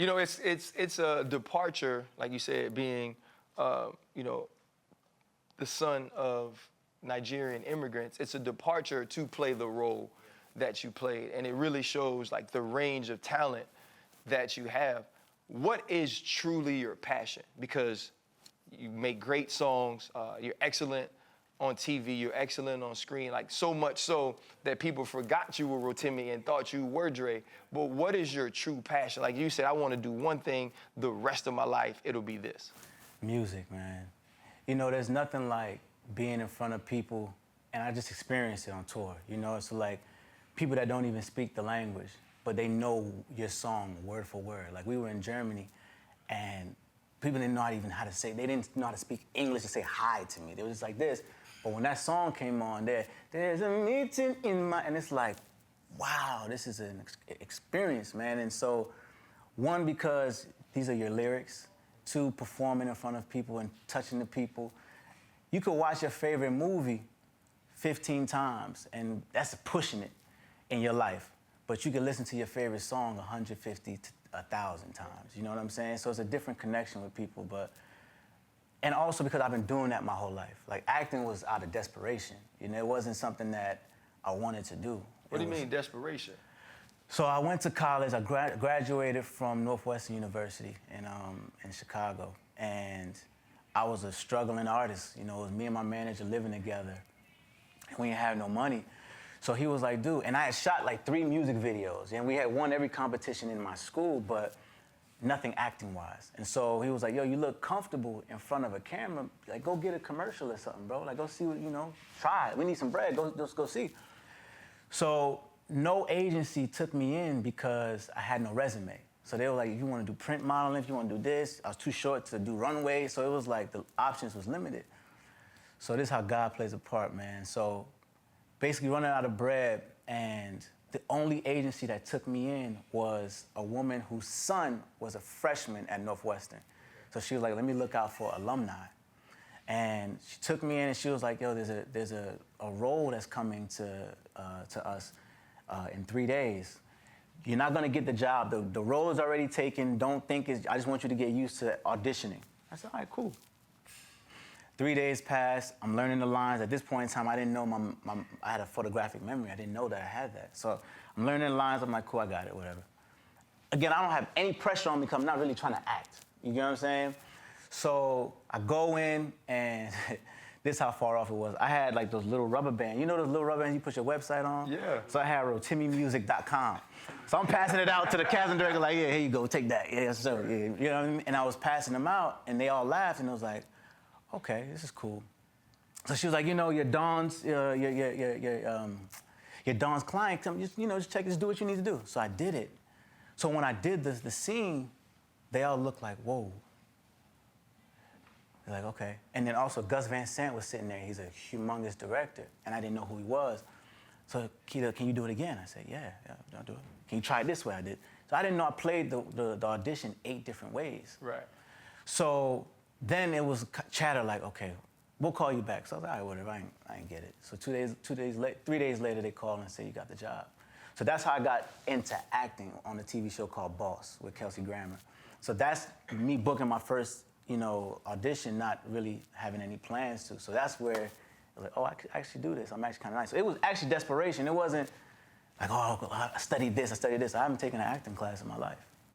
You know, it's a departure, like you said, being, you know, the son of Nigerian immigrants. It's a departure to play the role that you played, and it really shows like the range of talent that you have. What is truly your passion? Because you make great songs, you're excellent on TV, you're excellent on screen, like so much so that people forgot you were Rotimi and thought you were Dre. But what is your true passion? Like you said, I want to do one thing the rest of my life, it'll be this. Music, man. You know, there's nothing like being in front of people, and I just experienced it on tour. You know, it's like people that don't even speak the language, but they know your song word for word. Like we were in Germany, and people didn't know even how to say, they didn't know how to speak English to say hi to me. They were just like this. But when that song came on, there's a meeting in my, and it's like, wow, this is an experience, man. And so, one, because these are your lyrics. Two, performing in front of people and touching the people. You could watch your favorite movie 15 times, and that's pushing it in your life. But you can listen to your favorite song 150 to 1,000 times. You know what I'm saying? So it's a different connection with people. And also because I've been doing that my whole life. Like acting was out of desperation. You know, it wasn't something that I wanted to do. What do you mean desperation? So I went to college. I graduated from Northwestern University in Chicago, and I was a struggling artist. You know, it was me and my manager living together, and we didn't have no money. So he was like, dude, and I had shot like 3 music videos, and we had won every competition in my school, but nothing acting-wise. And so he was like, yo, you look comfortable in front of a camera. Like, go get a commercial or something, bro. Like, go see what, you know, try it. We need some bread. Just go see. So no agency took me in because I had no resume. So they were like, if you want to do print modeling, if you want to do this. I was too short to do runway, so it was like the options was limited. So this is how God plays a part, man. So basically running out of bread, and the only agency that took me in was a woman whose son was a freshman at Northwestern. So she was like, let me look out for alumni. And she took me in and she was like, yo, there's a role that's coming to us in 3 days. You're not gonna get the job. The role is already taken. Don't think I just want you to get used to auditioning. I said, all right, cool. 3 days passed, I'm learning the lines. At this point in time, I didn't know I had a photographic memory. I didn't know that I had that. So I'm learning the lines, I'm like, cool, I got it, whatever. Again, I don't have any pressure on me because I'm not really trying to act. You get what I'm saying? So I go in, and this is how far off it was. I had like those little rubber bands. You know those little rubber bands you put your website on? Yeah. So I had rotimimusic.com. So I'm passing it out to the casting director like, yeah, here you go, take that. Yeah, so, yeah. You know what I mean? And I was passing them out, and they all laughed, and it was like, okay, this is cool. So she was like, you know, your Dawn's client, just check this, do what you need to do. So I did it. So when I did the scene, they all looked like, whoa. They're like, okay. And then also Gus Van Sant was sitting there. He's a humongous director, and I didn't know who he was. So, Keita, can you do it again? I said, yeah, I'll do it. Can you try it this way? I did. So I didn't know I played the audition 8 different ways. Right. So then it was chatter like, okay, we'll call you back. So I was like, all right, whatever, I ain't get it. So 3 days later, they called and said, you got the job. So that's how I got into acting on a TV show called Boss with Kelsey Grammer. So that's me booking my first, audition, not really having any plans to. So that's where, like, oh, I could actually do this. I'm actually kind of nice. So it was actually desperation. It wasn't like, oh, I studied this, I haven't taken an acting class in my life.